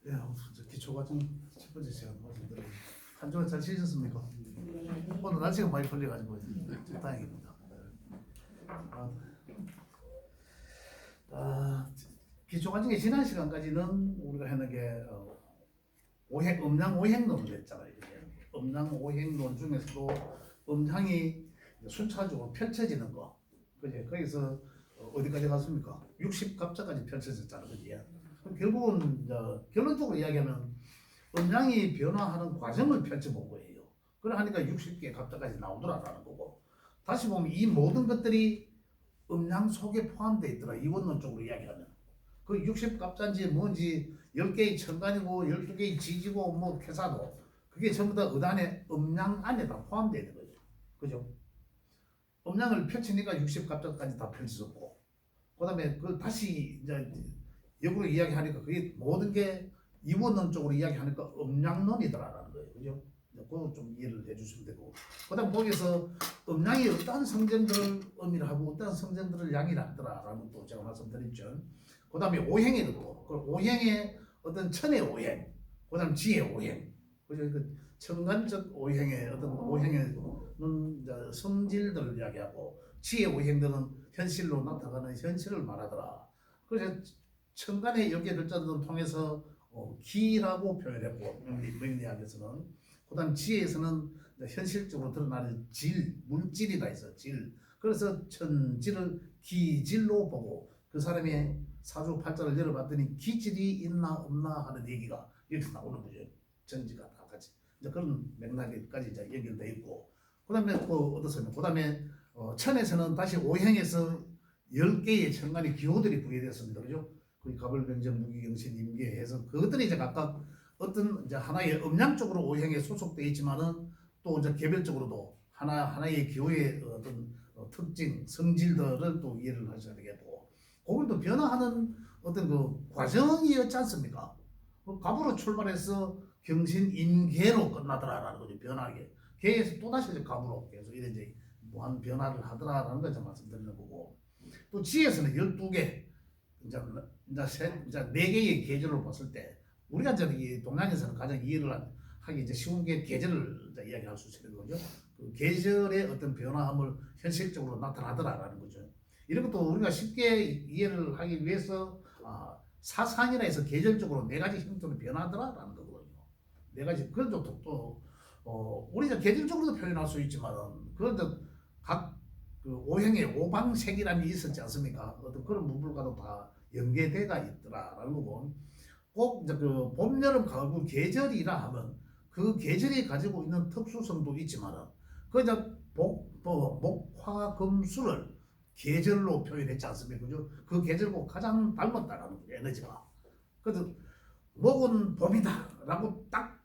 네, 기초과정 첫 번째 시간 말씀드리고 한 주간 잘 쉬셨습니까? 오늘 날씨가 많이 풀려가지고 다행입니다. 기초과정의 지난 시간까지는 우리가 했는 게 음양 오행론을 했잖아요. 음양 오행론 중에서도 음양이 순차적으로 펼쳐지는 거, 그제 거기서 어디까지 갔습니까? 60갑자까지 펼쳐졌잖아요, 그지? 결국은 이제 결론적으로 이야기하면 음양이 변화하는 과정을 펼쳐본 거예요. 그러니까 60개 갑자까지 나오더라라는 거고, 다시 보면 이 모든 것들이 음양 속에 포함되어 있더라. 이원론적으로 이야기하면 그 60갑자인지 뭔지 10개의 천간이고 12개의 지지고 뭐 회사도 그게 전부 다 의단의 음양 안에 다 포함되어 있는 거죠. 그죠? 음양을 펼치니까 60갑자까지 다 펼쳐졌고, 그 다음에 그걸 다시 이제 역으로 이야기하니까 그게 모든 게 이원론적으로 이야기하니까 음양론이더라라는 거예요. 그죠? 그거 좀 이해를 해주시면 되고, 그 다음 거기서 음양이 어떤 성정들을 의미를 하고 어떤 성정들을 양이라 하더라라는 것도 제가 말씀드렸죠. 그 다음에 오행에도 또, 그 오행의 어떤 천의 오행, 그 다음 지의 오행, 그죠? 그 천간적 오행의 어떤 오행의 성질들을 이야기하고, 지의 오행들은 현실로 나타나는 현실을 말하더라. 그래서 천간의 10개 글자들을 통해서 기라고 표현했고, 명리학에서는. 그 다음 지혜에서는 현실적으로 드러나는 질, 물질이다 해서 질. 그래서 천질을 기질로 보고 그 사람의 사주팔자를 열어봤더니 기질이 있나 없나 하는 얘기가 이렇게 나오는 거죠. 전지가 다 같이. 이제 그런 맥락까지 이제 연결되어 있고, 그 다음에 어떻습니까? 그 다음에 천에서는 다시 오행에서 10개의 천간의 기호들이 부여되었습니다. 그죠? 그 가벌병정, 무기경신, 임계해서 그것들이 이제 각각 어떤 이제 하나의 음양 쪽으로 오행에 소속되어 있지만은 또 이제 개별적으로도 하나의 기호의 어떤 특징, 성질들을 또 이해를 하셔야 되겠고, 그걸 또 변화하는 어떤 그 과정이었지 않습니까? 갑으로 출발해서 경신, 임계로 끝나더라라는 거죠. 변화하게. 계에서 또다시 이제 갑으로 계속 이제 무한 변화를 하더라라는 걸 말씀드리는 거고, 또 지에서는 12개, 이제 4개의 계절을 봤을 때 우리가 이제 이 동양에서는 가장 이해를 하기 이제 쉬운 게 계절을 이제 이야기할 수 있는 거죠. 그 계절의 어떤 변화함을 현실적으로 나타나더라라는 거죠. 이런 것도 우리가 쉽게 이해를 하기 위해서 사상이라 해서 계절적으로 4가지 형태로 변하더라라는 거거든요. 4가지. 그것도 또 우리가 계절적으로도 표현할 수 있지만 그것도 각 그 오행의 오방색이라는 게 있었지 않습니까? 어떤 그런 부분과도 다 연계돼가 있더라라는 거고, 꼭 이제 그 봄, 여름, 가을, 그 계절이라 하면 그 계절이 가지고 있는 특수성도 있지만은 그 이제 목, 화, 금, 수를 계절로 표현했지 않습니까? 그죠? 그 계절과 가장 닮았다라는 거죠, 에너지가. 그래서 목은 봄이다라고 딱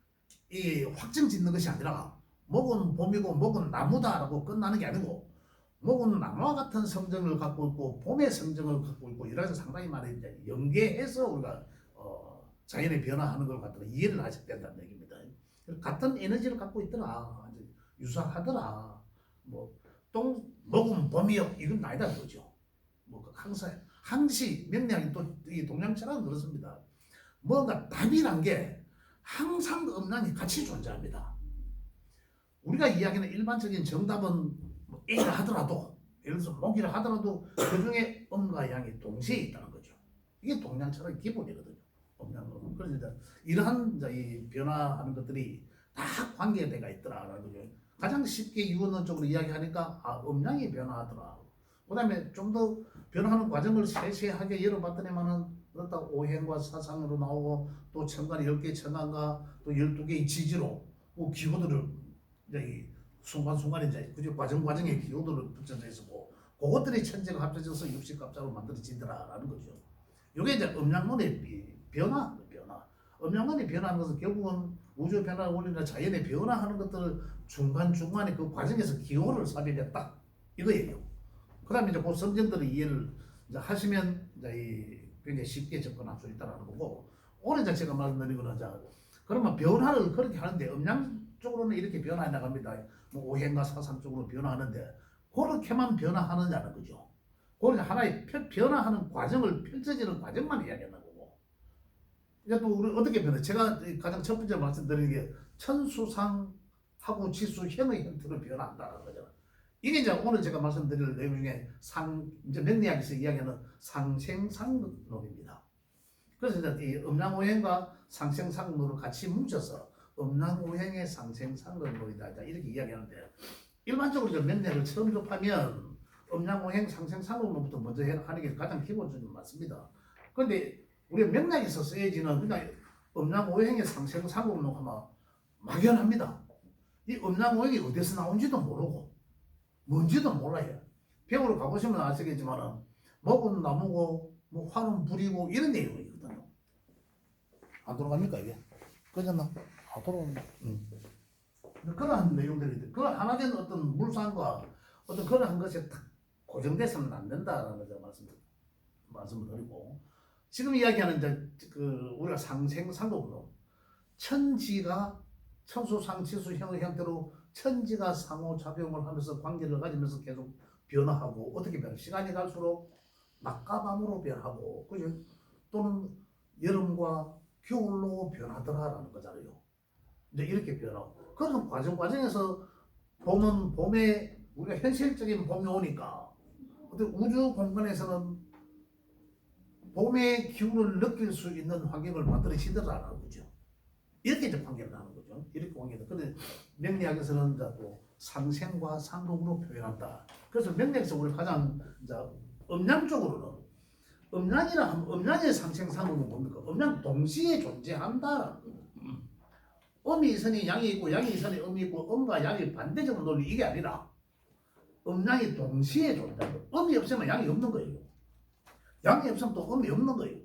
확정 짓는 것이 아니라 목은 봄이고 목은 나무다라고 끝나는 게 아니고, 목은 나무와 같은 성정을 갖고 있고 봄의 성정을 갖고 있고, 이래서 상당히 많이 이제 연계해서 우리가 자연의 변화하는 걸 갖다가 이해를 하셔야 된다는 얘기입니다. 같은 에너지를 갖고 있더라, 유사하더라. 목은 봄이요, 이건 아니다 그거죠. 항시 명량이 또 이 동양철학은 그렇습니다. 뭔가 답이란 게 항상 음란이 같이 존재합니다. 우리가 이야기하는 일반적인 정답은 A라 하더라도, 예를 들어서 목이라 하더라도 그 중에 음과 양이 동시에 있다는 거죠. 이게 동양철학의 기본이거든요. 그래서 이러한 이 변화하는 것들이 다 관계가 있더라라는 거죠. 가장 쉽게 이원론적으로 이야기하니까 음양이 변화하더라. 그 다음에 좀 더 변화하는 과정을 세세하게 열어봤더니만은 그렇다 오행과 사상으로 나오고, 또 천간 10개 천간과 또 12개의 지지로 그 기호들을 이제 순간순간에 이제 그죠, 과정의 기호들을 붙여져 있었고, 그것들이 천재가 합쳐져서 60갑자로 만들어지더라라는 거죠. 이게 이제 음양론의 변화. 음양론이 변화하는 것은 결국은 우주 변화 원리나 자연의 변화하는 것들을 중간중간에 그 과정에서 기호를 삽입했다 이거예요. 그 다음에 이제 그 성정들의 이해를 이제 하시면 이제 굉장히 쉽게 접근할 수 있다는 거고, 오늘 이제 제가 말씀드린 거는 그러면 변화를 그렇게 하는데 음양 쪽으로는 이렇게 변화해 나갑니다. 오행과 사상 쪽으로 변화하는데 그렇게만 변화하느냐는 거죠. 그걸 하나의 변화하는 과정을 펼쳐지는 과정만 이야기하는 거고, 이제 또 우리 어떻게 변해? 제가 가장 첫 번째 말씀드리는 게 천수상하고 지수형의 형태로 변한다는 거죠. 이게 이제 오늘 제가 말씀드릴 내용 중에 이제 명리학에서 이야기하는 상생상론입니다. 그래서 이제 이 음양오행과 상생상론을 같이 뭉쳐서 음양오행의 상생상론이다 이렇게 이야기하는데, 일반적으로 이제 명리학을 처음 접하면 음양오행 상생상론부터 먼저 하는 게 가장 기본적인 맞습니다. 그런데 우리 명리학에서 쓰여지는 그냥 음양오행의 상생상론으로 하면 막연합니다. 이 음양오행이 어디서 나온지도 모르고 뭔지도 몰라요. 배우러 가보시면 아시겠지만 목은 나무고 뭐 화는 불이고 이런 내용이거든요. 안 돌아갑니까 이게? 그잖아. 안 돌아갑니다. 그러한 내용들이 그 하나 된 어떤 물상과 어떤 그러한 것이 딱 고정돼서는 안 된다라는 것을 말씀을 드리고, 지금 이야기하는 이제 그 우리가 상생상도론, 천지가 천수상 지수형의 형태로 천지가 상호작용을 하면서 관계를 가지면서 계속 변화하고, 어떻게 변해? 시간이 갈수록 낮과 밤으로 변하고, 그죠? 또는 여름과 겨울로 변하더라라는 거잖아요. 이제 이렇게 변하고, 그런 과정에서 봄에 우리가 현실적인 봄이 오니까 어떤 우주 공간에서는 봄의 기운을 느낄 수 있는 환경을 만들어지더라라는 거죠. 이렇게 이제 관계를 하는 거죠. 이렇게 관계를. 근데 명리학에서는 이제 또 상생과 상록으로 표현한다. 그래서 명리학에서 우리 가장 이제 음양 쪽으로는 음양의 상생상록은 뭡니까? 음양 동시에 존재한다. 음이 있으니 양이 있고 양이 있으니 음이 있고 음과 양이 반대적인 논리, 이게 아니라 음양이 동시에 존재한다. 음이 없으면 양이 없는 거예요. 양이 없으면 또 음이 없는 거예요.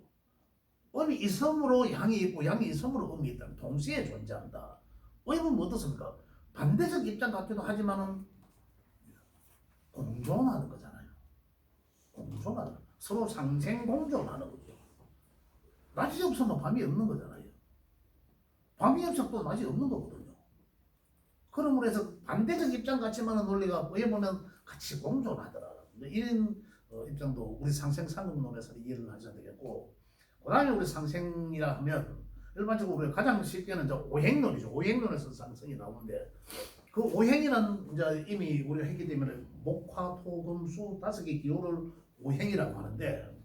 음이 있음으로 양이 있고 양이 있음으로 음이 있다. 동시에 존재한다. 음은 어떻습니까? 반대적 입장 같기도 하지만은 공존하는 거잖아요. 공존하는, 서로 상생 공존하는 거죠. 낮이 없으면 밤이 없는 거잖아요. 밤이 없으면 또 낮이 없는 거거든요. 그러므로 해서 반대적 입장 같지만은 논리가 왜 보면 같이 공존하더라. 이런 입장도 우리 상생상론에서 이해를 하셔야 되겠고, 그 다음에 우리 상생이라 하면 일반적으로 우리가 가장 쉽게는 이제 오행론이죠. 오행론에서 상생이 나오는데, 그 오행이라는 이제 이미 우리가 했기 때문에 목화, 토, 금, 수 5개 기호를 오행이라고 하는데,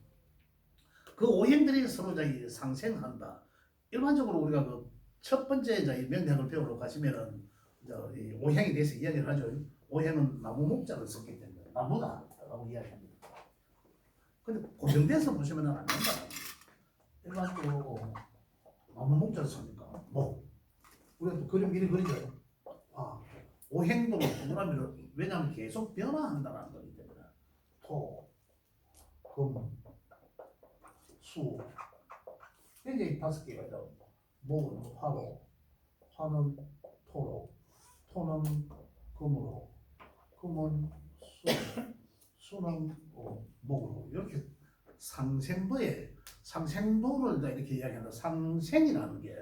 그 오행들이 서로 이제 상생한다. 일반적으로 우리가 그 첫 번째 이제 명리학을 배우러 가시면은 이제 이 오행에 대해서 이야기를 하죠. 오행은 나무 목자를 썼기 때문에 나무다라고 이야기합니다. 근데 고정돼서 보시면은 안 된다. 일반적으로 나무 목자를 쓰니까 뭐 우리가 또 그림 미리 그리죠. 오행도 동그라미를, 왜냐하면 계속 변화한다는 거기 때문에 토, 금, 수 이게 5개가 있다고. 목은 화로, 화는 토로, 토는 금으로, 금은 수, 수는 목으로, 이렇게 상생도를 이렇게 이야기한다. 상생이라는 게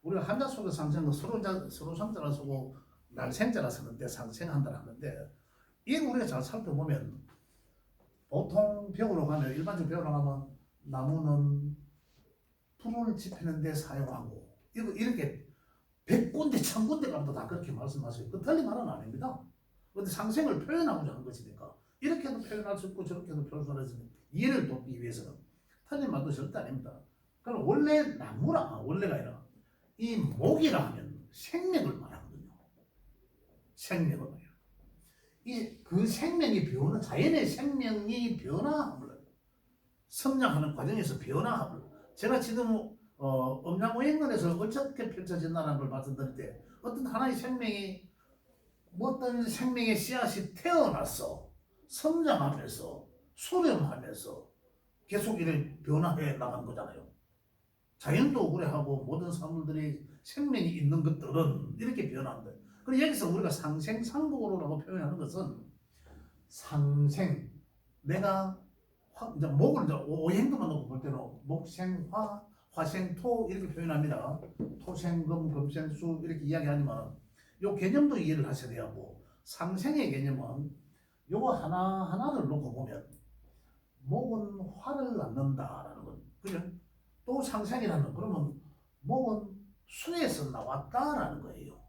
우리가 한자 속의 상생은 서로 상자라 쓰고 날생자라 쓰는데 상생한다 하는데, 이게 우리가 잘 살펴보면 보통 벽으로 가면, 일반적 벽으로 가면 나무는 풀을 지피는 데 사용하고, 이렇게 100군데 1000군데 가도 다 그렇게 말씀하세요. 그 틀린 말은 아닙니다. 근데 상생을 표현하고자 하는 것이니까 이렇게도 표현할 수 있고 저렇게도 표현할 수 있는 이해를 돕기 위해서는 틀린 말도 절대 아닙니다. 그럼 원래 원래가 아니라 이 목이라 하면 생명을 말하거든요. 생명을 말해요. 그 생명이 자연의 생명이 변화함을, 성장하는 과정에서 변화함을, 제가 지금 음양오행론에서 어떻게 펼쳐진다는 걸 말씀드릴 때, 어떤 하나의 생명이 어떤 생명의 씨앗이 태어나서 성장하면서 수렴하면서 계속 이렇게 변화해 나간 거잖아요. 자연도 그래하고 모든 사물들이 생명이 있는 것들은 이렇게 변한다. 그리고 여기서 우리가 상생상복으로라고 표현하는 것은 상생, 내가 이제 목을 이제 오행도만 놓고 볼 때는 목생화, 화생토 이렇게 표현합니다. 토생금, 금생수 이렇게 이야기하지만 요 개념도 이해를 하셔야 되고, 상생의 개념은 요거 하나하나를 놓고 보면 목은 화를 낳는다라는 건, 그죠? 또 상생이라는 그러면 목은 수에서 나왔다라는 거예요.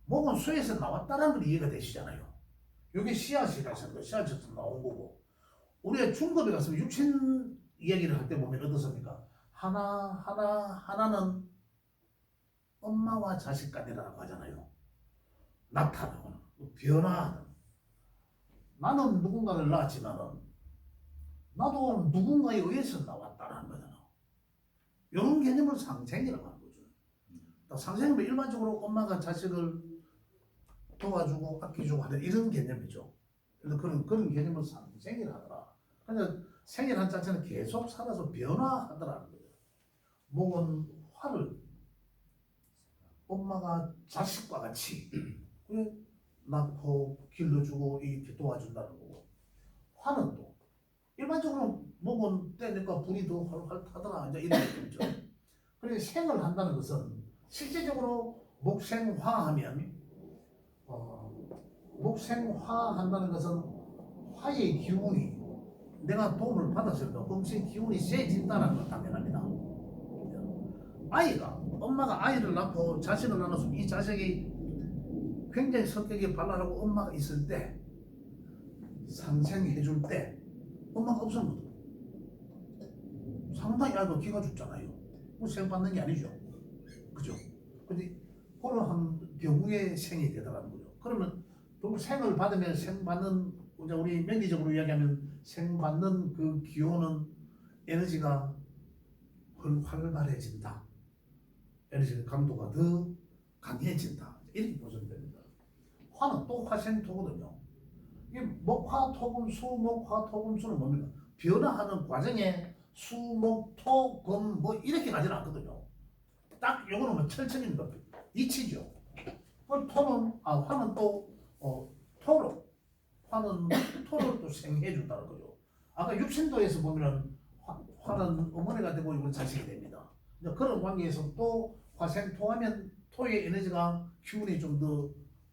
목은 수에서 나왔다라는 걸 이해가 되시잖아요. 이게 씨앗이라서 그 씨앗에서 나온 거고 우리가 중급에 가서 육신 이야기를 할 때 보면 어떻습니까? 하나는 엄마와 자식 간이라고 하잖아요. 나타나는 변화하는 나는 누군가를 낳았지만은 나도 누군가에 의해서 나왔다라는 거잖아. 이런 개념을 상생이라고 하는 거죠. 상생은 일반적으로 엄마가 자식을 도와주고 아껴주고 하는 이런 개념이죠. 그래서 그런 개념을 상생이라 하더라. 그러니까 생이라는 자체는 계속 살아서 변화하더라는 거예요. 목은 화를 엄마가 자식과 같이 낳고 길러주고 이렇게 도와준다는 거고 화는 또 일반적으로 목은 때니까 불이 더 활활 타더라 이제 이런 거죠. 그래서 생을 한다는 것은 실제적으로 목생화하면 목생화한다는 것은 화의 기운이 내가 도움을 받았을 때 음식 기운이 세진다는 건 당연합니다. 아이가 엄마가 아이를 낳고 자식을 낳아서 이 자식이 굉장히 성격이 발랄하고 엄마가 있을 때 상생해 줄 때 엄마가 없으면 상당히 아이가 기가 죽잖아요. 생 받는 게 아니죠. 그죠? 근데 그런 경우에 생이 되더라는 거죠. 그러면 결국 생을 받으면 생 받는 우리 명리적으로 이야기하면 생 받는 그 기호는 에너지가 활발해진다. 에너지 강도가 더 강해진다. 이렇게 보시면 됩니다. 화는 또 화생토거든요. 이게 목화토금수, 목화토금수는 뭡니까? 변화하는 과정에 수, 목, 토, 금 뭐 이렇게 가지는 않거든요. 딱 요거는 뭐 철천인 것 이치죠. 화는 또 토로 화는 토를 또 생해 준다는 거죠. 아까 육신도에서 보면은 화는 어머니가 되고 이건 자식이 됩니다. 그런 관계에서 또 화생토하면 토의 에너지가 기운이 좀 더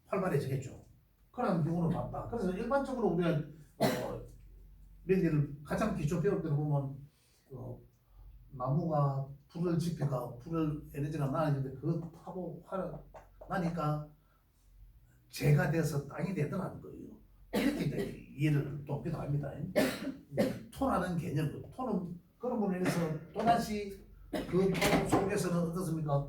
활발해지겠죠. 그런 경우는 맞다. 그래서 일반적으로 우리가 명리를 가장 기초 배울 때는 보면 나무가 불을 지펴가 불을 에너지가 나는데 그거 타고 화를 나니까 재가 돼서 땅이 되더라는 거예요. 이렇게 이해를 또 합니다. 토라는 개념, 토는 그런 부분에 대해서 또다시 그 토 속에서는 어떻습니까?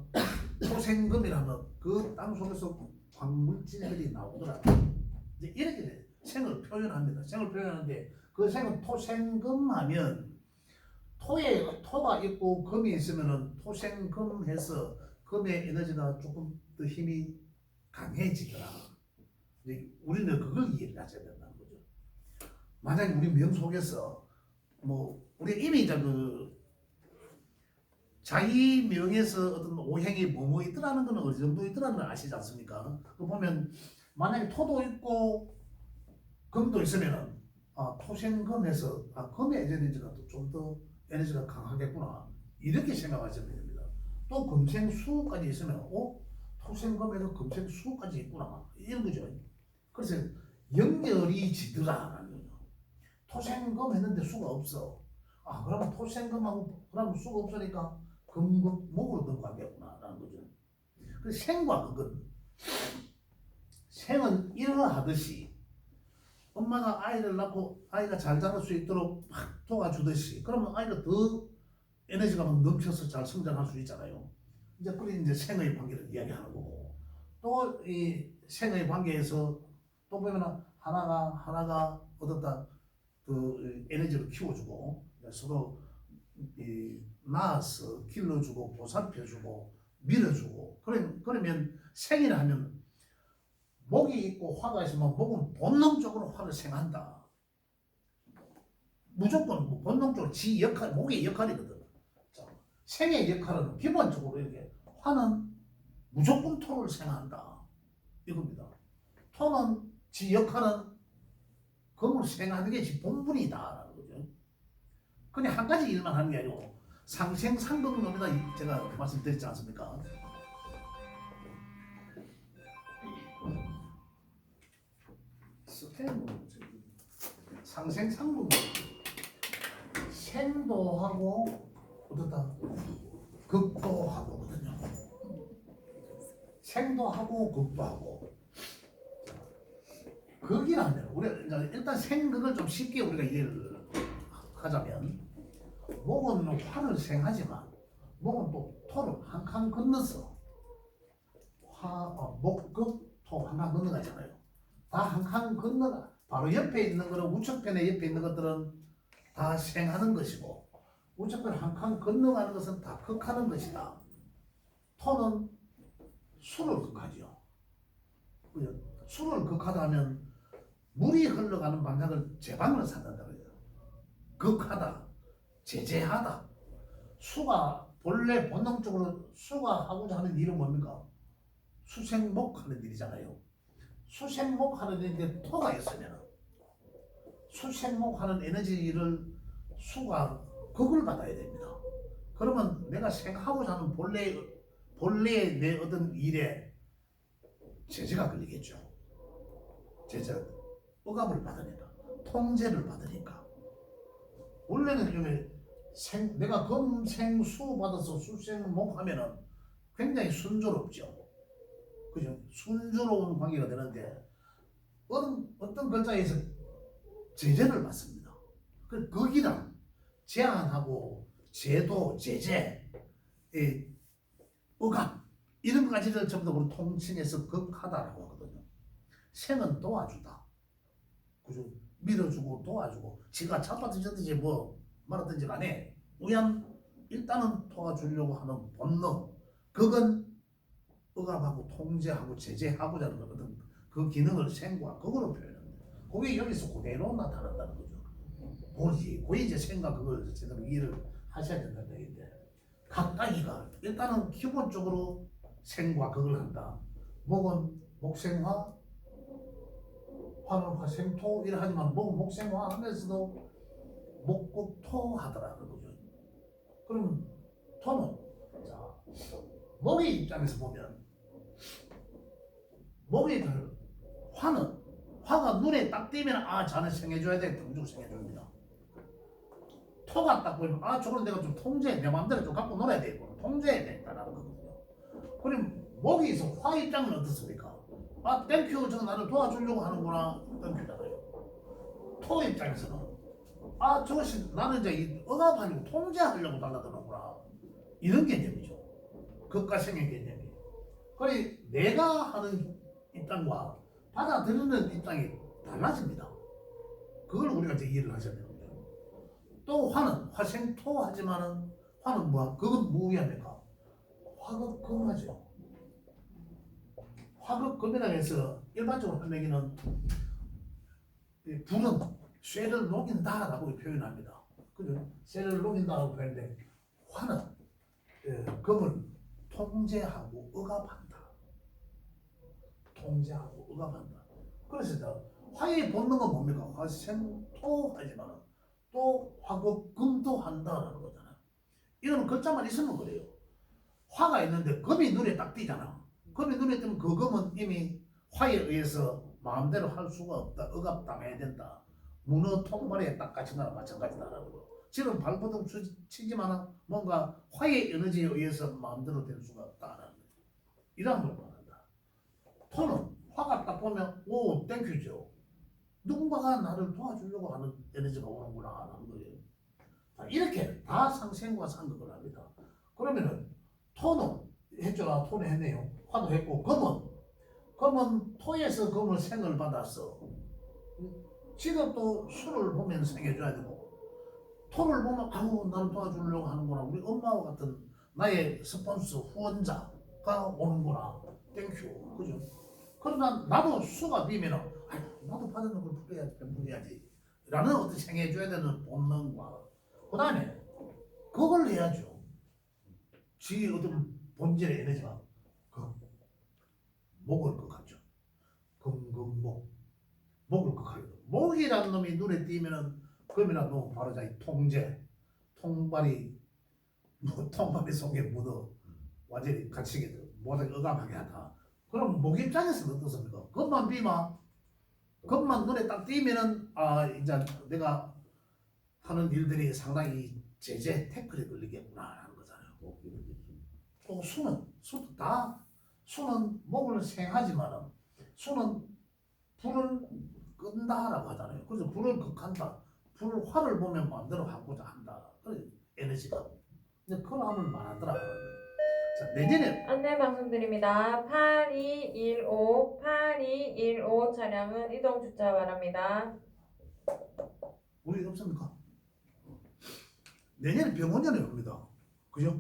토생금이라는 그 땅 속에서 광물질들이 나오더라고요. 이제 이렇게 생을 표현합니다. 생을 표현하는데 그 생은 토생금하면 토가 있고 금이 있으면은 토생금해서 금의 에너지가 조금 더 힘이 강해지더라. 우리는 그걸 이해를 하셔야 된다는 거죠. 만약에 우리 명 속에서 우리 이미 이제 자기 명에서 어떤 오행이 뭐뭐 있더라는 거는 어느 정도 있더라는 걸 아시지 않습니까? 그 보면 만약에 토도 있고 금도 있으면은 토생금에서 금의 에너지가 좀 더 에너지가 강하겠구나 이렇게 생각하시면 됩니다. 또 금생수까지 있으면 토생금에서 금생수까지 있구나 이런 거죠. 그래서 연결이 지더라라는 거죠. 토생금 했는데 수가 없어. 그러면 토생금하고 그러면 수가 없으니까 목으로 넘어가겠구나라는 거죠. 그래서 생과 극은 생은 이러하듯이 엄마가 아이를 낳고 아이가 잘 자랄 수 있도록 막 도와주듯이 그러면 아이가 더 에너지가 막 넘쳐서 잘 성장할 수 있잖아요. 이제 생의 관계를 이야기하는 거고 또 이 생의 관계에서 또 보면 하나가 어떻다 그 에너지를 키워주고 서로 낳아서 길러주고 보살펴주고 밀어주고 그러면 생이라 하면 목이 있고 화가 있으면 목은 본능적으로 화를 생한다. 무조건 본능적으로 목의 역할이거든. 생의 역할은 기본적으로 이렇게 화는 무조건 토를 생한다. 이겁니다. 토는 지 역할은 금을 생하는 게 지 본분이다. 그냥 한 가지 일만 하는 게 아니고 상생상극론이다 제가 말씀드렸지 않습니까? 상생상극론 생도 하고 어떻다? 극도 하고거든요. 생도 하고 극도 하고. 극이라면 우리 일단 생극을 좀 쉽게 우리가 이해를 하자면 목은 화를 생하지만 목은 또 토를 한 칸 건너서 목극 토 한 칸 건너가잖아요. 다 한 칸 건너가 바로 옆에 있는 거는 우측편에 옆에 있는 것들은 다 생하는 것이고 우측편 한 칸 건너가는 것은 다 극하는 것이다. 토는 수를 극하죠. 수를 극하다면 물이 흘러가는 방향을 제 방향으로 산단다 그래요. 극하다, 제재하다. 수가 본래 본능적으로 수가 하고자 하는 일은 뭡니까? 수생목하는 일이잖아요. 수생목하는 일인데 토가 있으면 수생목하는 에너지를 수가 극을 받아야 됩니다. 그러면 내가 생하고자 하는 본래의 내 어떤 일에 제재가 걸리겠죠. 제재, 억압을 받으니까, 통제를 받으니까. 원래는 내가 금생수 받아서 수생목 하면은 굉장히 순조롭죠. 그죠? 순조로운 관계가 되는데 어떤 글자에서 제재를 받습니다. 그 극이란 제한하고 제도, 제재, 억압 이런 가지를 전부 다 우리 통칭해서 극하다라고 하거든요. 생은 도와주다. 그죠? 밀어주고 도와주고 지가 자빠지든지 뭐 말하든지 간에 일단은 도와주려고 하는 본능 그건 억압하고 통제하고 제재하고자 하는 거거든. 그 기능을 생과 극으로 표현합니다. 그게 여기서 그대로 나타난다는 거죠. 그게 이제 생과 극을 제대로 이해를 하셔야 된다는 얘기인데 각각이가 일단은 기본적으로 생과 극을 한다. 목은 목생화 화는 화생토 이래 하지만 목은 목생화 하면서도 목극토 하더라는 거죠. 그럼 토는 자 목의 입장에서 보면 목의 화가 눈에 딱 띄면 자네 생해줘야 돼. 무조건 생해줍니다. 토가 딱 보이면 저걸 내가 좀 통제해 내 마음대로 좀 갖고 놀아야 돼. 통제해야 된다는 거거든요. 그럼 목이 있어 화 입장은 어떻습니까? 땡큐 저거 나를 도와주려고 하는구나 땡큐잖아요. 토 입장에서는 저것이 나는 이제 억압하려고 통제하려고 달라드는구나 이런 개념이죠. 극과 생의 개념이. 그래 내가 하는 입장과 받아들이는 입장이 달라집니다. 그걸 우리가 이제 이해를 하셔야 되는데 또 화는 화생토 하지만은 화는 그건 무의합니까? 화극금하죠. 화극금이라고 해서 일반적으로 설명기는 불은 쇠를 녹인다라고 표현합니다. 그죠? 쇠를 녹인다라고 표현하는데 화는 금을 통제하고 억압한다. 통제하고 억압한다. 그래서 화의 본능은 뭡니까? 화생토 하지만 또 화극금도 한다라는 거잖아요. 이거는 글자만 있으면 그래요. 화가 있는데 금이 눈에 딱 띄잖아. 금이 눈에 띄면 그 금은 이미 화에 의해서 마음대로 할 수가 없다. 억압당해야 된다. 문어 통발에 딱 갇힌 거랑 마찬가지다라는 거. 지금 발버둥 치지만 뭔가 화의 에너지에 의해서 마음대로 될 수가 없다라는 거죠. 이런 걸 말한다. 토는 화가 딱 보면 오 땡큐죠. 누군가가 나를 도와주려고 하는 에너지가 오는구나 하는 거예요. 이렇게 다 상생과 상극을 합니다. 그러면은 토는 했죠. 토는 했네요. 화도 했고 금은 토에서 금을 생을 받았어. 지금 또 수를 보면 생겨줘야 되고 토를 보면 나를 도와주려고 하는구나. 우리 엄마와 같은 나의 스폰서 후원자가 오는구나. 땡큐. 그죠? 그러나 나도 수가 비면은 나도 받은 걸 풀어야지 라는 어떤 생해줘야 되는 본능과 그 다음에 그걸 해야죠. 지 어떤 본질의 에너지가 목을 극하죠. 금금목 목을 극하죠. 목이라는 놈이 눈에 띄면은 금이라는 놈은 바로 자기 통제 통발이 속에 묻어 완전히 갇히게 되고 모든 억압하게 하다. 그럼 목 입장에서는 어떻습니까? 금만 눈에 딱 띄면은 이제 내가 하는 일들이 상당히 제재 태클에 걸리겠구나 하는 거잖아요. 또 수도 다 수는 목을 생하지만은 수는 불을 끈다라고 하잖아요. 그래서 불을 극한다. 불을 화를 보면 마음대로 하고자 한다. 그 에너지가. 이제 그런 암을 말하더라. 자, 내년에 안내 방송드립니다. 8215 차량은 이동 주차 바랍니다. 우리 없습니까? 내년에 병원년에 옵니다. 그죠?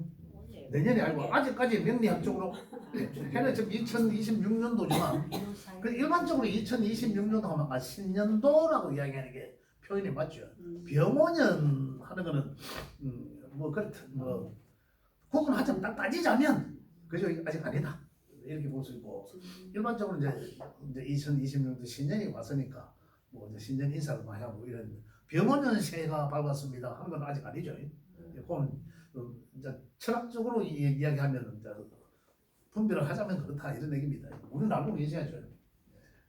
내년에 알고 아직까지 명리학적으로 해는 지금 2026년도지만 그 일반적으로 2026년도 하면 신년도라고 이야기하는 게 표현이 맞죠. 병원년 하는 거는 뭐 그렇든 뭐 구분하자면 딱 따지자면 그죠 아직 아니다 이렇게 볼 수 있고 일반적으로 이제 2026년도 신년이 왔으니까 뭐 이제 신년 인사를 많이 하고 이런 병원년 새해가 밝았습니다 하는 건 아직 아니죠. 그건 이제 철학적으로 이야기하면 이제 분별을 하자면 그렇다 이런 얘기입니다. 우리는 알고 계셔야죠.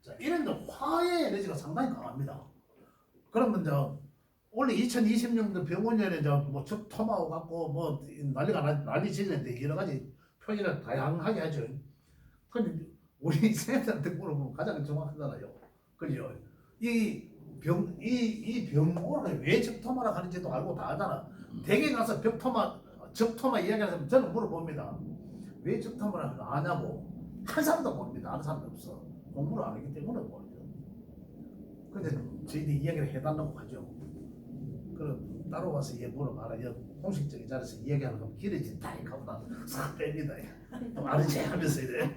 자, 이런 화의 에너지가 상당히 강합니다. 그러면 이제 원래 2020년도 병원년에 뭐 토마호 갖고 뭐 난리 지는데 여러 가지 표현을 다양하게 하죠. 근데 우리 선생님한테 물어보면 가장 정확하잖아요. 그죠? 이 병원을 왜 적토마라 하는지도 알고 다 알잖아. 댁에 가서 적토마 이야기하면 저는 물어봅니다. 왜 적토마를 아냐고. 한 사람도 모릅니다. 아는 사람도 없어. 공부를 안 하기 때문에 모르죠. 근데 저희들이 이야기를 해달라고 하죠. 그럼 따로 와서 얘 물어봐라. 공식적인 자리에서 이야기하는 거 길어진다. 이거보다 싹 뺍니다. 또 아르지 하면서 이래.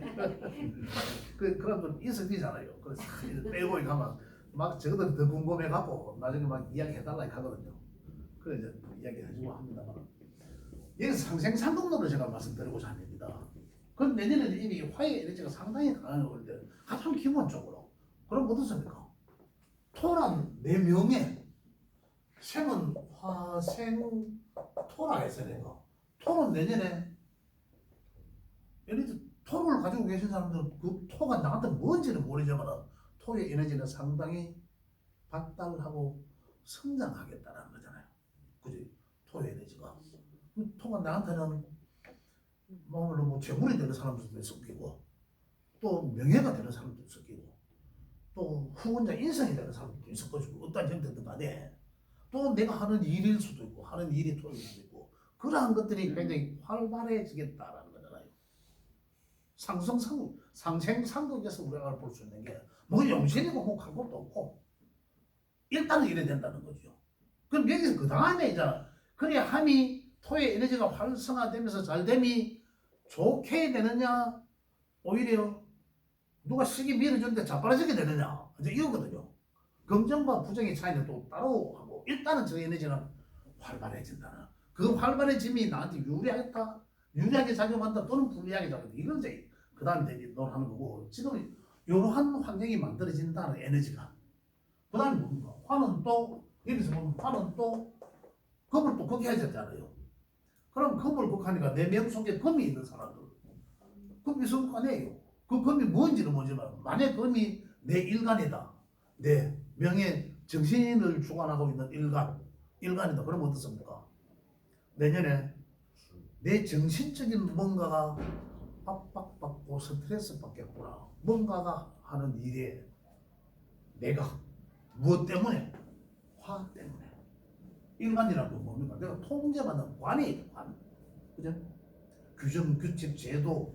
그런 분 있으시잖아요. 그래서 빼고 가면 막 저거들 더 궁금해갖고 나중에 막 이야기해달라 하거든요. 그래 이제 이야기해주고 합니다만 여기서 상생상극론을 제가 말씀드리고자 합니다. 그럼 내년에는 이미 화의 에너지가 상당히 강한 건데 가장 기본적으로 그럼 어떻습니까? 토란 내 명예 생은 화생 토라 해서 내가 토는 내년에 예를 들어 토를 가지고 계신 사람들은 그 토가 나한테 뭔지는 모르지만 토의 에너지는 상당히 발달하고 성장하겠다는 거잖아요. 그지? 토의 에너지가 그 토가 나한테는 뭐 재물이 되는 사람들도 섞이고 또 명예가 되는 사람들도 섞이고 또 후원자 인성이 되는 사람들도 섞어주고 어떤 형태든 간에 또 내가 하는 일일 수도 있고 하는 일이 토일 수도 있고 그러한 것들이 굉장히 활발해지겠다라는 거잖아요. 상생상극에서 우리가 볼 수 있는 게 뭐 용신이고 뭐 할 것도 없고 일단은 이래 된다는 거죠. 그럼 여기서 그 다음에 이제 그래야 함이 토의 에너지가 활성화되면서 잘됨이 좋게 되느냐 오히려 누가 시기 밀어주는데 자빠라지게 되느냐 이제 이거거든요. 긍정과 부정의 차이는 또 따로 하고 일단은 저 에너지는 활발해진다는 그 활발해짐이 나한테 유리하겠다 유리하게 작용한다 또는 불리하게 작용한다 이걸 이제 그 다음에 논하는 거고 지금 이러한 환경이 만들어진다는 에너지가 그 다음에 뭡니까? 화는 또 여기서 보면 화는 또 금을 또 극해야겠잖아요. 그럼 금을 극하니까 내 명 속에 금이 있는 사람들 금이 성과네요. 그 금이 뭔지는 모르지만 만약 금이 내 일간이다 내 명예 정신을 주관하고 있는 일간이다 그러면 어떻습니까? 내년에 내 정신적인 뭔가가 압박받고 스트레스 받겠구나 뭔가가 하는 일에 내가 무엇 때문에? 화 때문에. 일관이라는 건 뭡니까? 내가 통제받는 관이에요, 관. 그죠? 규정, 규칙, 제도,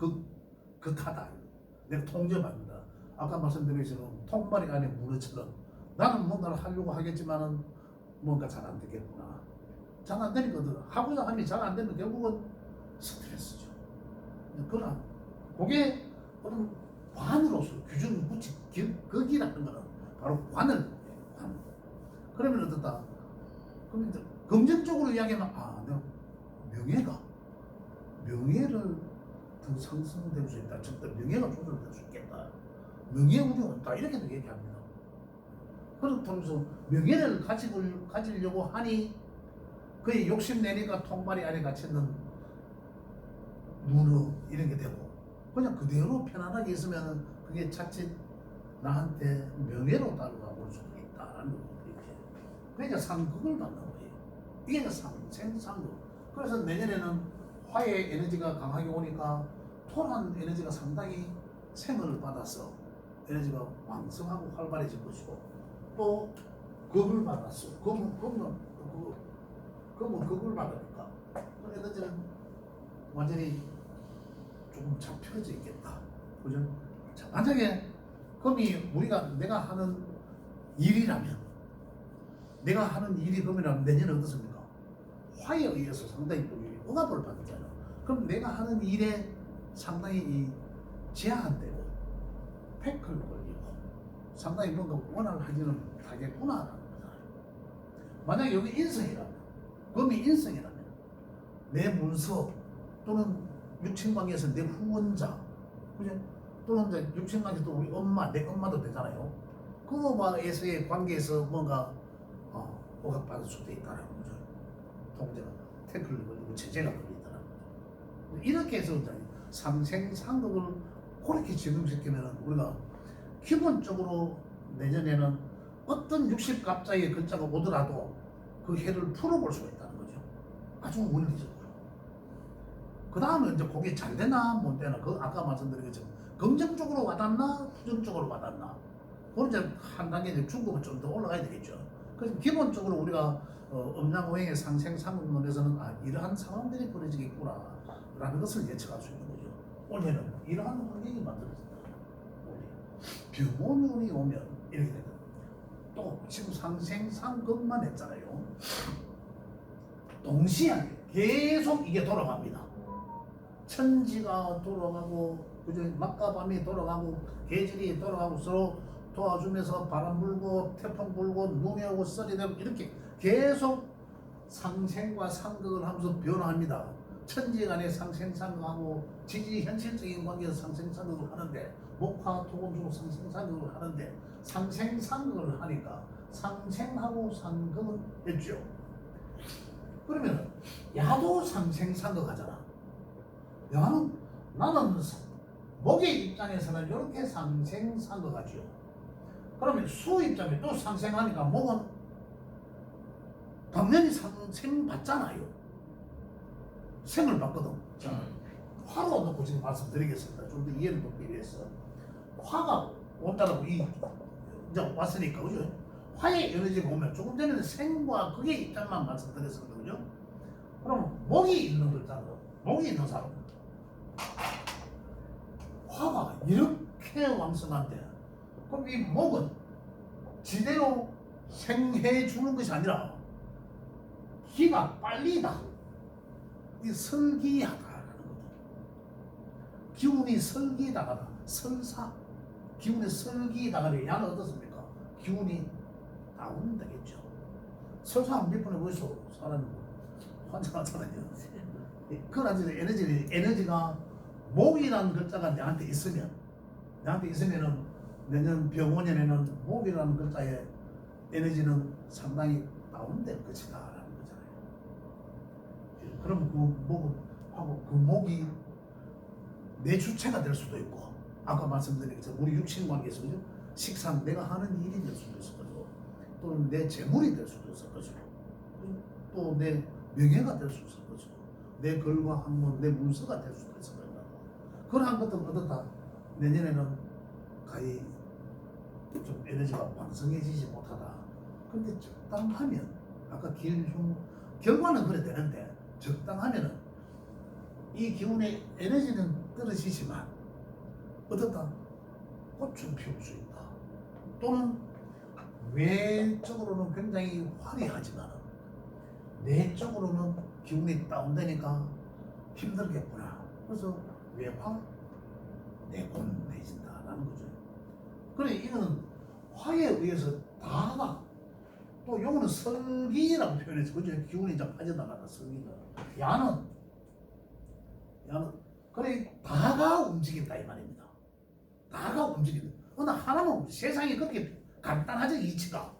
극하다. 내가 통제받는다. 아까 말씀드린 것처럼 통발이 안에 문어처럼 나는 뭔가를 하려고 하겠지만은 뭔가 잘 안 되겠구나. 잘 안 되니까 하고자 하면 잘 안 되면 결국은 스트레스죠. 그러나 그게 어떤 관으로서 규정, 규칙, 극이라는 거는 바로 관을 관. 그러면 어떻다? 그럼 이제 긍정적으로 이야기하면 내가 명예를 더 상승될 수 있다. 즉 명예가 조절될 수 있겠다. 명예 우려가 없다. 이렇게도 얘기합니다. 그렇다면서 명예를 가지려고 하니 그의 욕심내니까 통발이 안에 갇혀있는 문어 이런 게 되고 그냥 그대로 편안하게 있으면 그게 자칫 나한테 명예로 다가올 수도 있다라는 거죠. 그러니까 상극을 갖는 거예요. 이게 상생상극. 그래서 내년에는 화의 에너지가 강하게 오니까 토란 에너지가 상당히 생을 받아서 에너지가 왕성하고 활발해질 것이고, 또 겁을 받았어. 겁은 겁을 받으니까 그 에너지는 완전히 조금 잡혀져 있겠다. 그죠? 자, 만약에 금이 내가 하는 일이라면, 내가 하는 일이 금이라면 내년에 어떻습니까? 화에 의해서 상당히 또 억압을 받잖아요. 그럼 내가 하는 일에 상당히 제한되고 태클 걸리고 상당히 뭔가 원활 하지는 하겠구나라는 거잖아요. 만약에 여기 인성이라면, 금이 인성이라면 내 문서 또는 육친관계에서 내 후원자, 그죠? 또는 이제 육친관계에서 우리 엄마, 내 엄마도 되잖아요. 그거와에서의 관계에서 뭔가 억압받을 수도 있다는 거죠. 통제가 태클을 걸리고 제재가 걸린다는 거죠. 이렇게 해서 이제 상생상극을 그렇게 적용시키면 우리가 기본적으로 내년에는 어떤 60갑자의 글자가 오더라도 그 해를 풀어볼 수가 있다는 거죠. 아주 원리적으로. 그 다음에 이제 그게 잘 되나 못 되나, 그 아까 말씀드린 것처럼 긍정적으로 와닿나 부정적으로 와닿나, 그건 이제 한 단계 이제 중급은 좀 더 올라가야 되겠죠. 그래서 기본적으로 우리가 음양오행의 상생상극론에서는 이러한 상황들이 벌어지겠구나 라는 것을 예측할 수 있는 거죠. 올해는 이러한 환경이 만들어진다. 병원운이 오면 이렇게 되거든요. 또 지금 상생상극만 했잖아요. 동시에 계속 이게 돌아갑니다. 천지가 돌아가고, 그죠? 막가밤이 돌아가고, 계절이 돌아가고, 서로 도와주면서 바람 불고, 태풍 불고, 눈이 오고, 썰이 되고, 이렇게 계속 상생과 상극을 하면서 변화합니다. 천지간에 상생상극하고, 지지 현실적인 관계에서 상생상극을 하는데, 목화 토금수로 상생상극을 하는데, 상생상극을 하니까 상생하고 상극은 했죠. 그러면 야도 상생상극 하잖아. 나는 목의 입장에서는 이렇게 상생상극하죠. 그러면 수 입장에 또 상생하니까 목은 당연히 상생받잖아요. 생을 받거든. 자, 화로 놓고 지금 말씀드리겠습니다. 좀 더 이해를 돕기 위해서. 화가 온다라고 이제 왔으니까, 그죠? 화의 에너지가 오면 조금 전에는 생과 극의 입장만 말씀드렸었거든요. 그럼 목이 있는 글자로, 목이 있는 사람, 화가 이렇게 왕성한데, 그럼 이 목은 지대로 생해 주는 것이 아니라 기가 빨리다, 이 설기하다라는 거죠. 기운이 설기다가다, 설사, 기운이 설기다가래. 야는 어떻습니까? 기운이 다운되겠죠. 설사 몇 번에 보이소? 사람이 환장하잖아요. 그러나 에너지가 목이라는 글자가 내한테 있으면은 내년 병원년에는 목이라는 글자의 에너지는 상당히 다운될 것이다 라는 거잖아요. 그럼 그 목은 하고 그 목이 내 주체가 될 수도 있고, 아까 말씀드린 것처럼 우리 육신관계에서 식상 내가 하는 일이 될 수도 있을 거고, 또는 내 재물이 될 수도 있을 것이고, 또 내 명예가 될 수 있을 것이고, 내 글과 학문, 내 문서가 될 수도 있을 거고, 그러한 것들은 어떻다? 내년에는 거의 좀 에너지가 왕성해지지 못하다. 그런데 적당하면, 아까 결과는 그래 되는데, 적당하면은 이 기운의 에너지는 떨어지지만 어떻다? 꽃은 피울 수 있다. 또는 외적으로는 굉장히 화려하지만 내적으로는 기운이 다운되니까 힘들겠구나. 그래서 외화, 내곤해진다라는 거죠. 그래, 이거는 화에 의해서 다가, 또 요거는 설기라고 표현해서, 그죠? 기운이 좀 빠져나가다, 설기가. 야는 그래, 다가 움직인다 이 말입니다. 다가 움직인다. 근데 하나만 세상이 그렇게 간단하죠. 이치가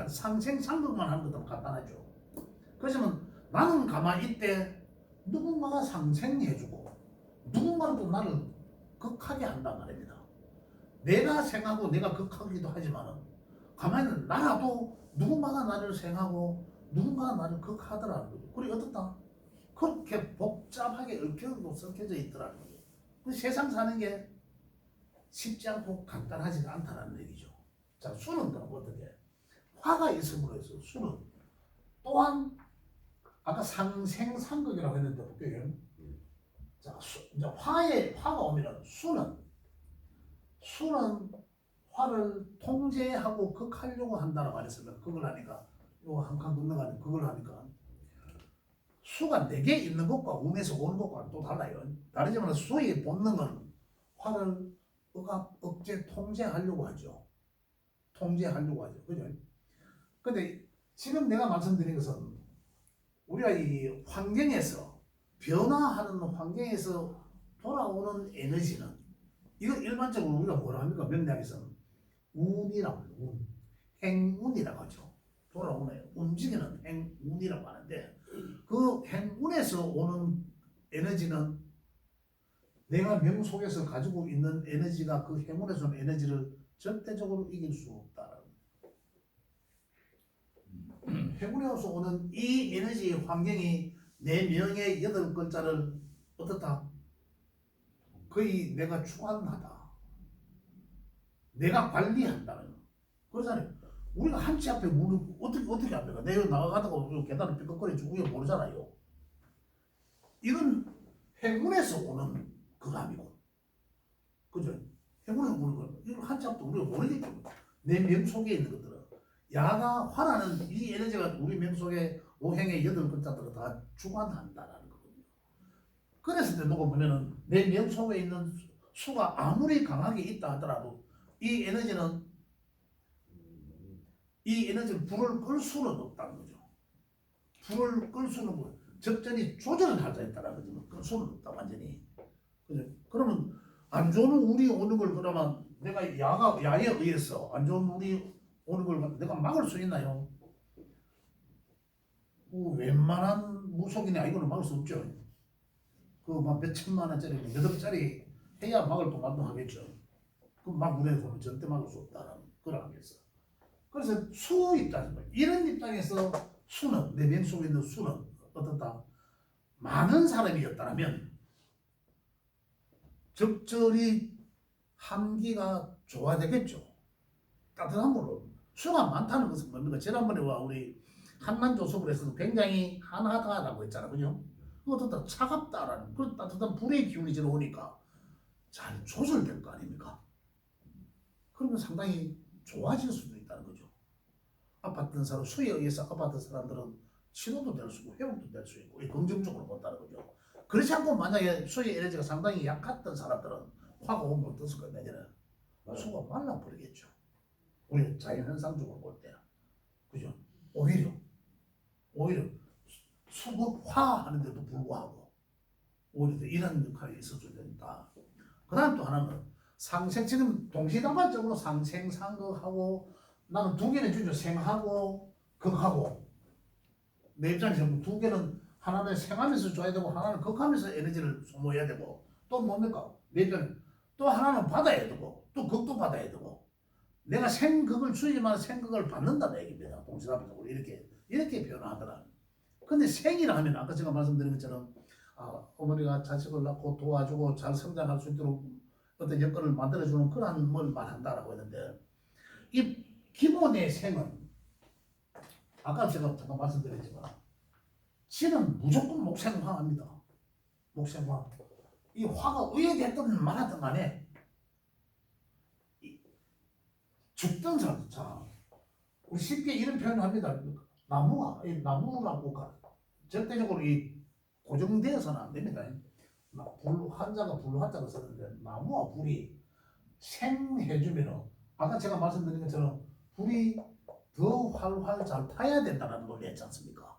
상생상극만 하는 것도 간단하죠. 그렇지만 나는 가만히 있대 누군가가 상생해주고 누군가는 또 나를 극하게 한단 말입니다. 내가 생하고 내가 극하기도 하지만 가만히 나라도 누군가가 나를 생하고 누군가 나를 극하더라는 거죠. 그리고 어떻다? 그렇게 복잡하게 얽혀도 섞여져 있더라는 거죠. 그 세상 사는 게 쉽지 않고 간단하지가 않다는 얘기죠. 자, 수는 그럼 어떻게? 화가 있음으로 해서 수는 또한 아까 상생상극이라고 했는데 볼게요. 자, 이제 화가 오면은 수는 화를 통제하고 극하려고 한다고 말했으면 그걸 하니까 요 한 칸 건너가는 그걸 하니까 수가 4개 있는 것과 운에서 오는 것과 또 달라요. 다르지만 수의 본능은 화를 억제 통제하려고 하죠. 통제하려고 하죠. 그죠? 근데 지금 내가 말씀드린 것은 우리가 이 환경에서 변화하는 환경에서 돌아오는 에너지는 이건 일반적으로 우리가 뭐라 합니까? 명리학에서는 운이라고 해요. 운. 행운이라고 하죠. 돌아오는 움직이는 행운이라고 하는데 그 행운에서 오는 에너지는 내가 명속에서 가지고 있는 에너지가 그 행운에서 오는 에너지를 절대적으로 이길 수 없다라는 행운에서 오는 이 에너지 환경이 내 명의 8글자를 어떻다? 거의 내가 주관하다. 내가 관리한다는 거. 그러잖아요. 우리가 한치 앞에 문을 어떻게 합니까? 내가 나가다가 계단을 삐걱거리지 우리가 모르잖아요. 이건 행운에서 오는 그감이고, 그죠? 행운에서 오는 거. 이걸 한치 앞도 우리가 모르겠죠. 내 명 속에 있는 것들은 야가 화라는 이 에너지가 우리 명 속에 오행의 8글자들을 다 주관한다라는 거거든요. 그래서 누가 보면은 내 명 속에 있는 수가 아무리 강하게 있다 하더라도 이 에너지를 불을 끌 수는 없다는 거죠. 불을 끌 수는 뭐 적절히 조절을 하자 했다는 거죠. 끌 수는 없다 완전히. 그죠? 그러면 안 좋은 운이 오는 걸 그러면 내가 야에 의해서 안 좋은 운이 오는 걸 내가 막을 수 있나요? 웬만한 무속이나 이거는 막을 수 없죠. 그 막 몇천만 원짜리 몇 억짜리 해야 막을 동안도 하겠죠. 그 막 운에서 절대 막을 수 없다는 그런 하겠어. 그래서 수 입장에서 이런 입장에서 수는 내 명 속에 있는 수는 어떻다? 많은 사람이었다면 적절히 함기가 좋아되겠죠. 따뜻한 걸로. 수가 많다는 것은 뭡니까? 지난번에 우리 한만조섭을 해서 굉장히 한하다라고 했잖아, 그죠? 어떻다 차갑다라는 그런 따뜻한 불의 기운이 들어오니까 잘 조절될 거 아닙니까? 그러면 상당히 좋아질 수도 있다는 거죠. 아팠던 사람, 수에 의해서 아팠던 사람들은 치료도 될 수 있고 회복도 될 수 있고 긍정적으로 본다는 거죠. 그렇지 않고 만약에 수의 에너지가 상당히 약했던 사람들은 화가 오면 어떻을 거야? 내년에 수가 말라버리겠죠. 우리 자연현상적으로 볼 때. 그죠? 오히려 수극화하는데도 불구하고 오히려 이런 역할이 있어줘야 된다. 그 다음 또 하나는 상생, 지금 동시다발적으로 상생상극하고 나는 두 개는 주죠. 생하고 극하고 내 입장에서 두 개는 하나는 생하면서 줘야 되고 하나는 극하면서 에너지를 소모해야 되고 또 뭡니까? 내 입장에 또 하나는 받아야 되고 또 극도 받아야 되고 내가 생극을 주지만 생극을 받는다는 얘기입니다. 동시다발적으로 이렇게 변화하더라. 근데 생이라 하면 아까 제가 말씀드린 것처럼 어머니가 자식을 낳고 도와주고 잘 성장할 수 있도록 어떤 여건을 만들어주는 그런 걸 말한다라고 했는데 이 기본의 생은 아까 제가 잠깐 말씀드렸지만 신은 무조건 목생화합니다. 목생화. 이 화가 의외됐든 말하든 간에 죽던 사람, 자 우리 쉽게 이런 표현을 합니다. 나무라고 절대적으로 고정되어서는 안 됩니다. 한자가 불한자가 썼는데 나무와 불이 생해주면 아까 제가 말씀드린 것처럼 불이 더 활활 잘 타야 된다는 논리 했지 않습니까?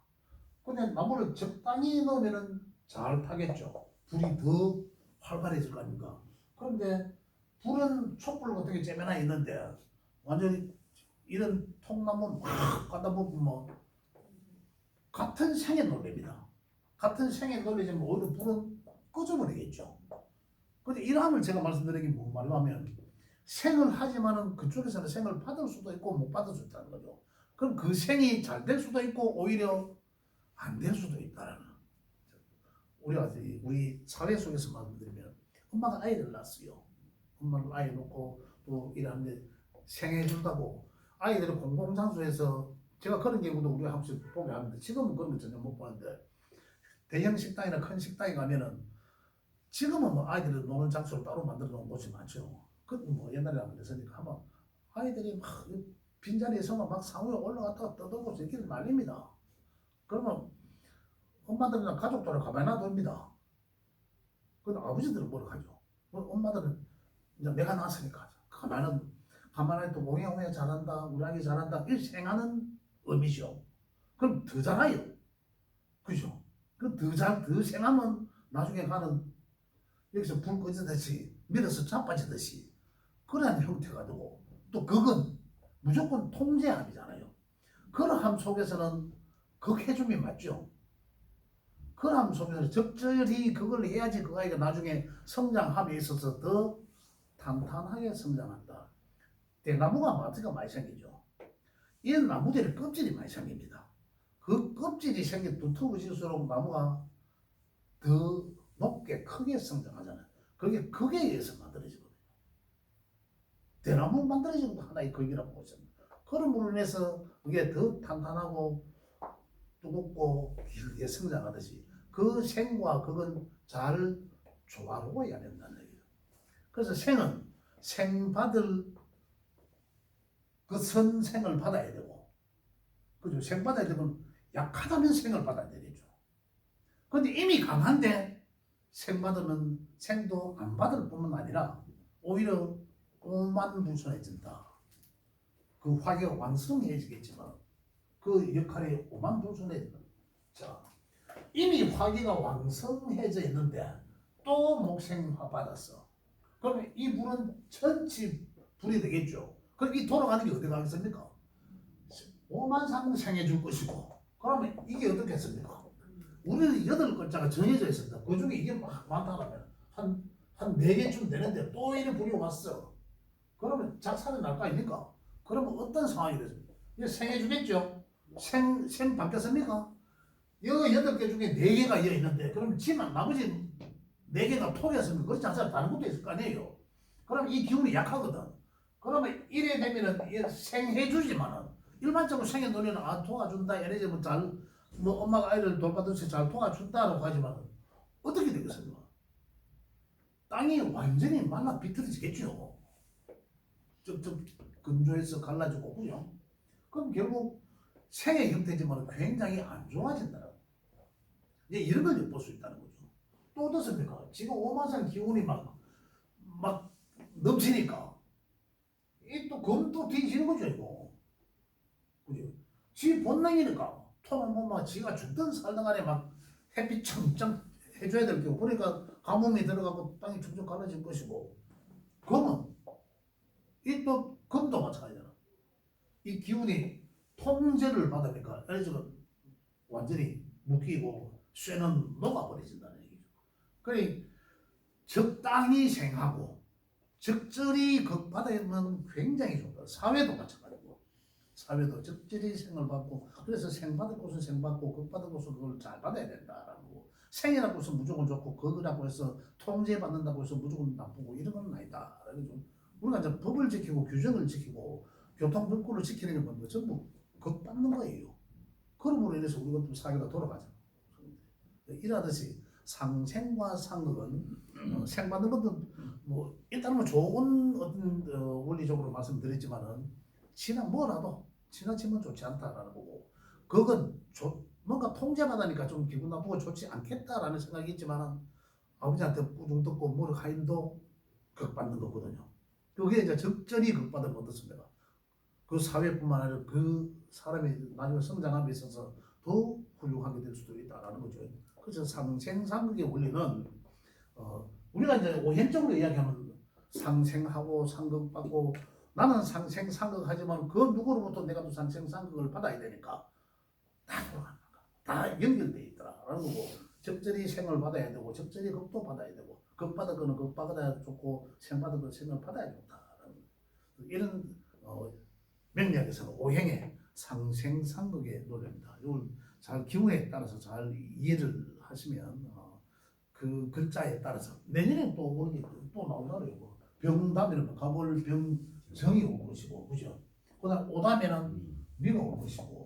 근데 나무를 적당히 넣으면 잘 타겠죠. 불이 더 활발해질 거 아닙니까? 그런데 불은 촛불 같은 게 쬐매나 있는데 완전히 이런 통나무 막 가다 보면 뭐 같은 생의 논리입니다. 같은 생의 논리지만 오히려 불은 꺼져버리겠죠. 근데 이러함을 제가 말씀드린 게 뭔 말이냐면 생을 하지만은 그쪽에서는 생을 받을 수도 있고 못 받을 수 있다는 거죠. 그럼 그 생이 잘 될 수도 있고 오히려 안 될 수도 있다라는. 우리 사회 속에서 말씀드리면 엄마가 아이를 낳았어요. 엄마를 아이 놓고 또 일하는데 생해 준다고 아이들을 공공장소에서 제가 그런 경우도 우리 한번 보게 하는데 지금은 그런 거 전혀 못 보는데 대형 식당이나 큰 식당에 가면은 지금은 뭐 아이들이 노는 장소를 따로 만들어 놓은 곳이 많죠. 그 뭐 옛날에는 그랬으니까 하면 아이들이 막 빈자리에 서면 막 상위에 올라갔다가 떠들고 저끼리 난립니다. 그러면 엄마들이나 가족들을 가만히 놔둡니다. 근데 아버지들은 뭐를 하죠? 엄마들은 이제 내가 낳았으니까 가만히 또 오해 잘한다, 우리 아기 잘한다 이렇게 생하는 의미죠. 그럼 더 잘해요. 그죠? 더 생하면 나중에 가는 여기서 불 꺼지듯이 밀어서 자빠지듯이 그러한 형태가 되고 또 그건 무조건 통제함이잖아요. 그런 함 속에서는 극해줌이 맞죠. 그런 함 속에서 적절히 그걸 해야지 그 아이가 나중에 성장함에 있어서 더 탄탄하게 성장한다. 대나무가 마트가 많이 생기죠. 이 나무들의 껍질이 많이 생깁니다. 그 껍질이 생긴 두터워질수록 나무가 더 높게 크게 성장하잖아요. 그게 극에 의해서 만들어지거든요. 대나무 만들어지는 것도 하나의 극이라고 보십니다. 그럼으로 인해서 그게 더 탄탄하고 두껍고 길게 성장하듯이 그 생과 극은 잘 조화로워야 된다는 얘기예요. 그래서 생은 생받을 그 선생을 받아야 되고, 그죠? 생 받아야 되면 약하다면 생을 받아야 되겠죠. 근데 이미 강한데 생 받으면 생도 안 받을 뿐만 아니라 오히려 오만불손해진다. 그 화기가 왕성해지겠지만 그 역할이 오만불손해진다. 자, 이미 화기가 왕성해져 있는데 또 목생화 받았어. 그러면 이 불은 전체 불이 되겠죠. 그럼 이 돌아가는 게 어디 가겠습니까? 오만상 생해줄 것이고, 그러면 이게 어떻겠습니까? 우리는 8글자가 정해져 있습니다. 그 중에 이게 많다면 한 4개쯤 되는데 또 이래 불이 왔어. 그러면 작살이 날 거 아닙니까? 그러면 어떤 상황이 됐습니까? 이게 생해주겠죠? 생 바뀌었습니까? 이 8개 중에 4개가 이어 있는데, 그럼 지만 나머지 4개가 토리였으면 그 작살 다른 것도 있을 거 아니에요? 그럼 이 기운이 약하거든. 그러면 이래 되면은 생해주지만은 일반적으로 생의 논리는 도와준다, 예를 들면 뭐 엄마가 아이를 돌봐듯이 잘 도와준다라고 하지만 어떻게 되겠습니까? 땅이 완전히 말라 비틀어지겠죠. 좀 건조해서 갈라지고, 그죠? 그럼 결국 생의 형태지만 굉장히 안 좋아진다라고. 이제 이런 걸 엿볼 수 있다는 거죠. 또 어떻습니까? 지금 오만상 기운이 막 넘치니까 이 또 검도 뒤지는 거죠, 이거. 그죠? 지 본능이니까 토는 뭐 지가 죽든 살든 간에 막 햇빛 청청 해줘야 될 거고, 그러니까 가뭄이 들어가고 땅이 축축 갈라질 것이고, 검은 이 또 검도 마찬가지잖아. 이 기운이 통제를 받으니까 에너지가 완전히 묶이고 쇠는 녹아버리진다는 얘기죠. 그러니 적당히 생하고 적절히 극받으면 굉장히 좋다. 사회도 마찬가지고, 사회도 적절히 생을 받고, 그래서 생 받을 곳은 생 받고 극 받을 곳은 그걸 잘 받아야 된다라는 거고, 생이라고 해서 무조건 좋고 극이라고 해서 통제 받는다고 해서 무조건 나쁘고 이런 건 아니다. 우리가 이제 법을 지키고 규정을 지키고 교통법규를 지키는 게 뭔가 전부 극 받는 거예요. 그러므로 인해서 우리가 또 사회가 돌아가잖아. 이러듯이 상생과 상극은 생받는 것도 뭐 일단은 뭐 좋은 어떤 원리적으로 말씀드렸지만은 뭐라도 지나치면 좋지 않다라는 거고, 그건 뭔가 통제받으니까 좀 기분 나쁘고 좋지 않겠다라는 생각이 있지만은 아버지한테 꾸중 듣고 뭐를 하인도 극받는 거거든요. 그게 이제 적절히 극받으면 어떻습니까? 그 사회뿐만 아니라 그 사람이 나중에 성장함에 있어서 더 훌륭하게 될 수도 있다라는 거죠. 그래서 상생상극의 원리는 우리가 이제 오행적으로 이야기하면 상생하고 상극받고, 나는 상생상극하지만 그 누구로부터 내가 또 상생상극을 받아야 되니까 다 돌아가는 거야. 다 연결돼 있더라라는 거고, 적절히 생을 받아야 되고 적절히 극도 받아야 되고, 극 받을 거는 극 받아야 좋고 생 받을 거는 생을 받아야 좋다라는 이런 맥락에서는 오행의 상생상극의 노래입니다. 이걸 잘 기호에 따라서 잘 이해를 하시면 그 글자에 따라서 내년에 또 모르게 또 나오잖아요. 뭐 병담에는 가볼 병정이 올 것이고 그죠? 그다음 오담에는 미가 올 것이고